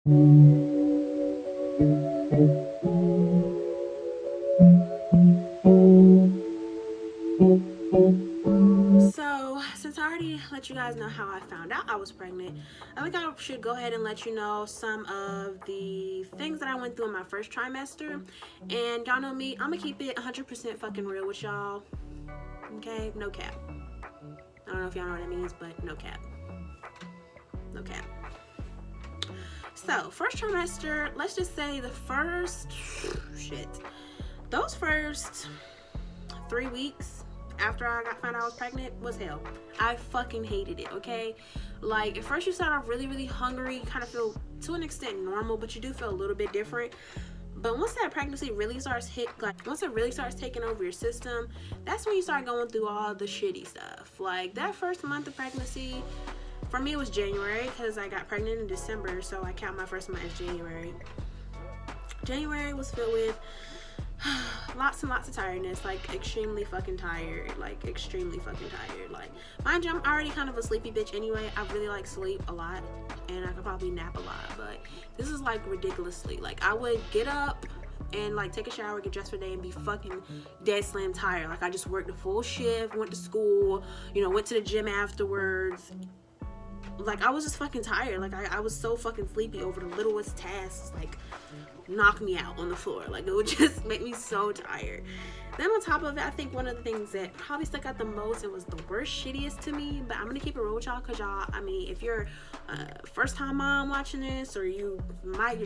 So, since I already let you guys know how I found out I was pregnant, I think I should go ahead and let you know some of the things that I went through in my first trimester. And y'all know me, I'm gonna keep it 100% fucking real with y'all. Okay? No cap. I don't know if y'all know what that means, but no cap. No cap. So, first trimester, let's just say the first shit. Those first 3 weeks after I found out I was pregnant was hell. I fucking hated it, okay? Like, at first you start off really, really hungry, you kind of feel to an extent normal, but you do feel a little bit different. But once that pregnancy really starts once it really starts taking over your system, that's when you start going through all the shitty stuff. Like, that first month of pregnancy, for me it was January, because I got pregnant in December, so I count my first month as January. January was filled with lots and lots of tiredness, like extremely fucking tired, like mind you, I'm already kind of a sleepy bitch anyway. I really like sleep a lot, and I could probably nap a lot, but this is like ridiculously, like I would get up and like take a shower, get dressed for the day, and be fucking dead slam tired. Like I just worked a full shift, went to school, went to the gym afterwards. Like I was just fucking tired. Like I was so fucking sleepy over the littlest tasks, like knock me out on the floor. Like it would just make me so tired. Then on top of it, I think one of the things that probably stuck out the most and was the worst, shittiest to me, but I'm gonna keep it real with y'all, because y'all, I mean, if you're a first time mom watching this, or you're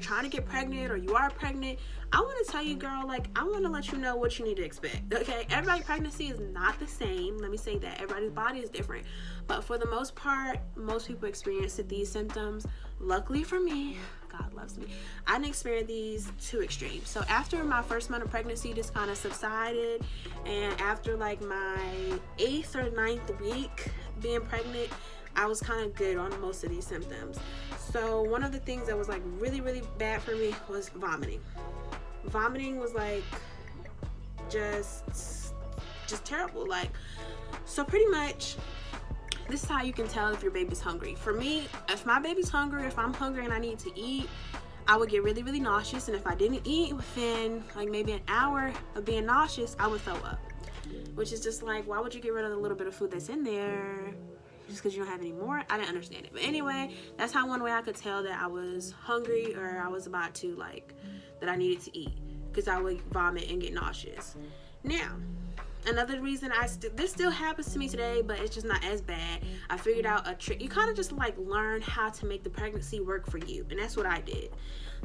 trying to get pregnant, or you are pregnant, I want to tell you, girl, like I want to let you know what you need to expect. Okay, everybody's pregnancy is not the same. Let me say that everybody's body is different, but for the most part, most people experience these symptoms. Luckily for me, God loves me, I didn't experience these two extremes. So after my first month of pregnancy just kind of subsided, and after like my 8th or 9th week being pregnant, I was kind of good on most of these symptoms. So one of the things that was like really, really bad for me was vomiting. Vomiting was like just terrible. Like, so pretty much this is how you can tell if your baby's hungry. For me, if my baby's hungry, if I'm hungry and I need to eat, I would get really, really nauseous. And if I didn't eat within like maybe an hour of being nauseous, I would throw up. Which is just like, why would you get rid of the little bit of food that's in there just because you don't have any more? I didn't understand it. But anyway, that's how one way I could tell that I was hungry, or I was about to that I needed to eat, because I would vomit and get nauseous. Now, another reason this still happens to me today, but it's just not as bad. I figured out a trick. You kind of just like learn how to make the pregnancy work for you, and that's what I did.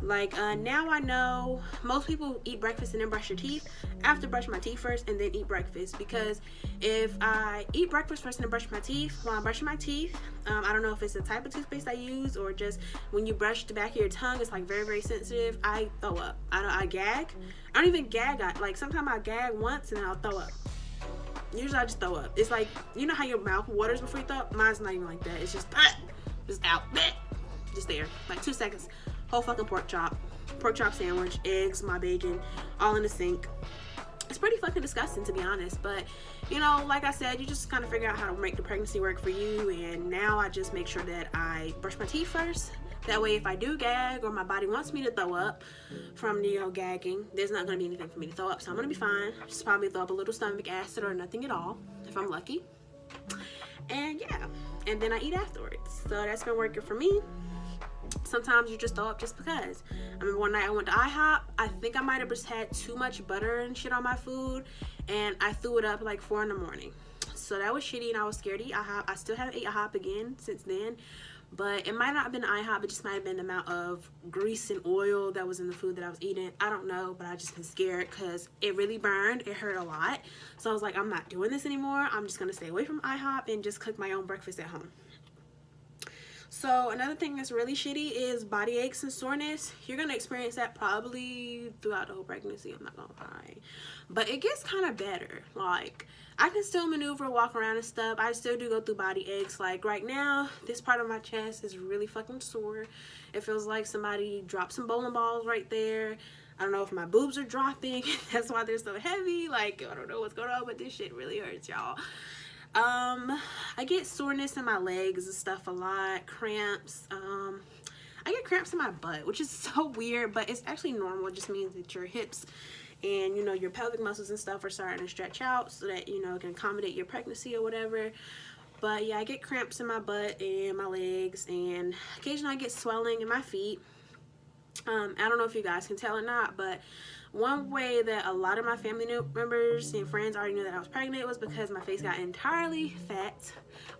Like now I know most people eat breakfast and then brush your teeth. I have to brush my teeth first and then eat breakfast, because if I eat breakfast first and then brush my teeth while I'm brushing my teeth, I don't know if it's the type of toothpaste I use, or just when you brush the back of your tongue, it's like very, very sensitive. I throw up. I gag. I don't even gag. Like sometimes I gag once and then I'll throw up. Usually I just throw up. It's like, you know how your mouth waters before you throw up? Mine's not even like that. It's just out, just there, like 2 seconds. Whole fucking pork chop sandwich, eggs, my bacon, all in the sink. It's pretty fucking disgusting, to be honest, but like I said, you just kind of figure out how to make the pregnancy work for you. And now I just make sure that I brush my teeth first. That way, if I do gag, or my body wants me to throw up from gagging, there's not going to be anything for me to throw up, so I'm going to be fine. Just probably throw up a little stomach acid or nothing at all, if I'm lucky. And yeah, and then I eat afterwards. So that's been working for me. Sometimes you just throw up just because. I remember one night I went to IHOP. I think I might have just had too much butter and shit on my food, and I threw it up like 4 in the morning. So that was shitty, and I was scared to eat IHOP. I still haven't ate IHOP again since then. But it might not have been IHOP, it just might have been the amount of grease and oil that was in the food that I was eating. I don't know, but I just been scared because it really burned. It hurt a lot. So I was like, I'm not doing this anymore. I'm just going to stay away from IHOP and just cook my own breakfast at home. So another thing that's really shitty is body aches and soreness. You're going to experience that probably throughout the whole pregnancy, I'm not going to lie. But it gets kind of better. Like, I can still maneuver, walk around and stuff. I still do go through body aches. Like right now, this part of my chest is really fucking sore. It feels like somebody dropped some bowling balls right there. I don't know if my boobs are dropping. That's why they're so heavy. Like, I don't know what's going on, but this shit really hurts, y'all. I get soreness in my legs and stuff a lot, cramps. I get cramps in my butt, which is so weird, but it's actually normal. It just means that your hips and, you know, your pelvic muscles and stuff are starting to stretch out so that, you know, it can accommodate your pregnancy or whatever. But yeah, I get cramps in my butt and my legs, and occasionally I get swelling in my feet. I don't know if you guys can tell or not, but one way that a lot of my family members and friends already knew that I was pregnant was because my face got entirely fat.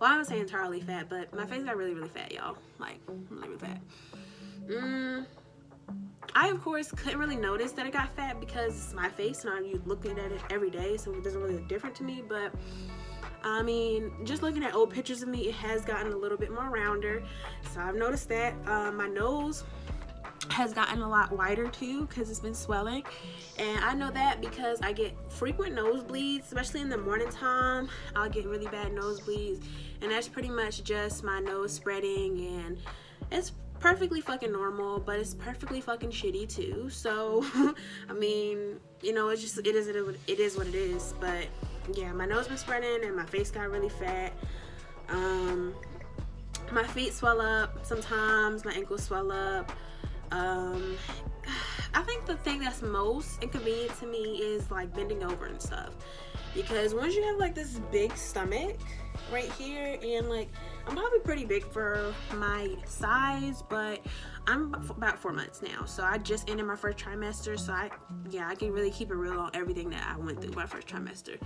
Well, I don't say entirely fat, but my face got really, really fat, y'all. Like, really, really fat. I, of course, couldn't really notice that it got fat because it's my face and I'm looking at it every day, so it doesn't really look different to me. But I mean, just looking at old pictures of me, it has gotten a little bit more rounder, so I've noticed that. My nose has gotten a lot wider too because it's been swelling, and I know that because I get frequent nosebleeds, especially in the morning time. I'll get really bad nosebleeds, and that's pretty much just my nose spreading, and it's perfectly fucking normal, but it's perfectly fucking shitty too. So I mean, you know, it is what it is. But yeah, my nose been spreading and my face got really fat. My feet swell up sometimes, my ankles swell up. I think the thing that's most inconvenient to me is like bending over and stuff, because once you have like this big stomach right here, and like I'm probably pretty big for my size, but I'm about 4 months now, so I just ended my first trimester, so I can really keep it real on everything that I went through my first trimester.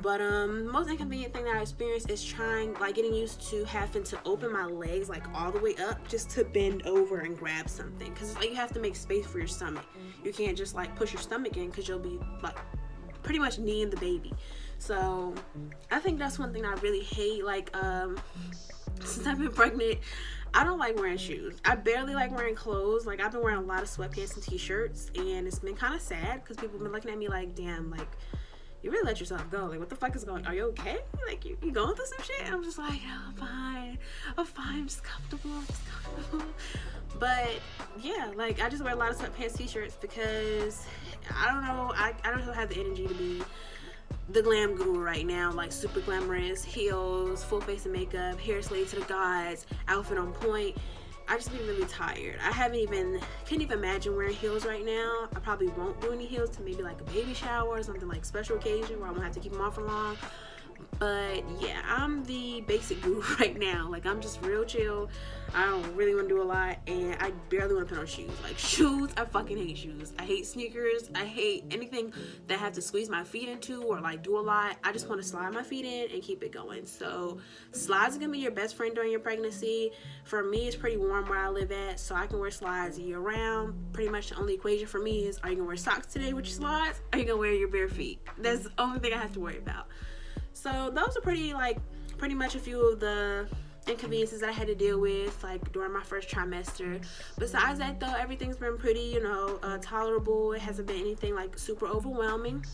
But most inconvenient thing that I experienced is getting used to having to open my legs like all the way up just to bend over and grab something, because like you have to make space for your stomach. You can't just like push your stomach in, because you'll be like pretty much kneeing the baby. So I think that's one thing I really hate. Like since I've been pregnant, I don't like wearing shoes. I barely like wearing clothes. Like I've been wearing a lot of sweatpants and t-shirts, and it's been kind of sad because people have been looking at me like, damn, like you really let yourself go. Like, what the fuck is going on? Are you okay? Like, you going through some shit? And I'm just like, oh, I'm fine. I'm just comfortable. But yeah, like, I just wear a lot of sweatpants, t-shirts, because I don't know. I don't have the energy to be the glam guru right now. Like, super glamorous, heels, full face of makeup, hair slayed to the gods, outfit on point. I just be really tired. I can't even imagine wearing heels right now. I probably won't do any heels to maybe like a baby shower or something like special occasion where I'm gonna have to keep them on for long. But yeah, I'm the basic guru right now. Like, I'm just real chill. I don't really want to do a lot, and I barely want to put on shoes. Like, shoes, I fucking hate shoes. I hate sneakers. I hate anything that I have to squeeze my feet into or like do a lot. I just want to slide my feet in and keep it going. So slides are gonna be your best friend during your pregnancy. For me, it's pretty warm where I live at, so I can wear slides year round. Pretty much the only equation for me is, are you gonna wear socks today with your slides? Or are you gonna wear your bare feet? That's the only thing I have to worry about. So those are pretty much a few of the inconveniences that I had to deal with like during my first trimester. Besides that though, everything's been pretty, you know, tolerable. It hasn't been anything like super overwhelming.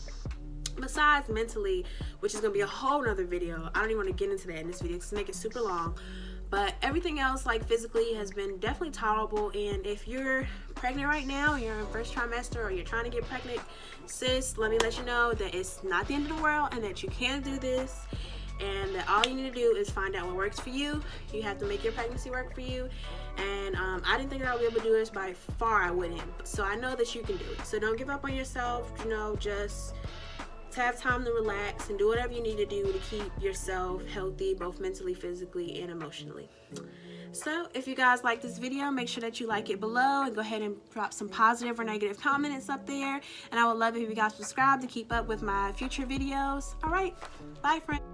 Besides mentally, which is gonna be a whole nother video. I don't even want to get into that in this video because it's make it super long. But everything else, like physically, has been definitely tolerable. And if you're pregnant right now, you're in first trimester, or you're trying to get pregnant, sis, let me let you know that it's not the end of the world, and that you can do this, and that all you need to do is find out what works for you. You have to make your pregnancy work for you. And I didn't think that I would be able to do this. By far I wouldn't. So I know that you can do it. So don't give up on yourself. You know, just have time to relax and do whatever you need to do to keep yourself healthy, both mentally, physically, and emotionally. So if you guys like this video, make sure that you like it below, and go ahead and drop some positive or negative comments up there. And I would love it if you guys subscribe to keep up with my future videos. All right, bye friends.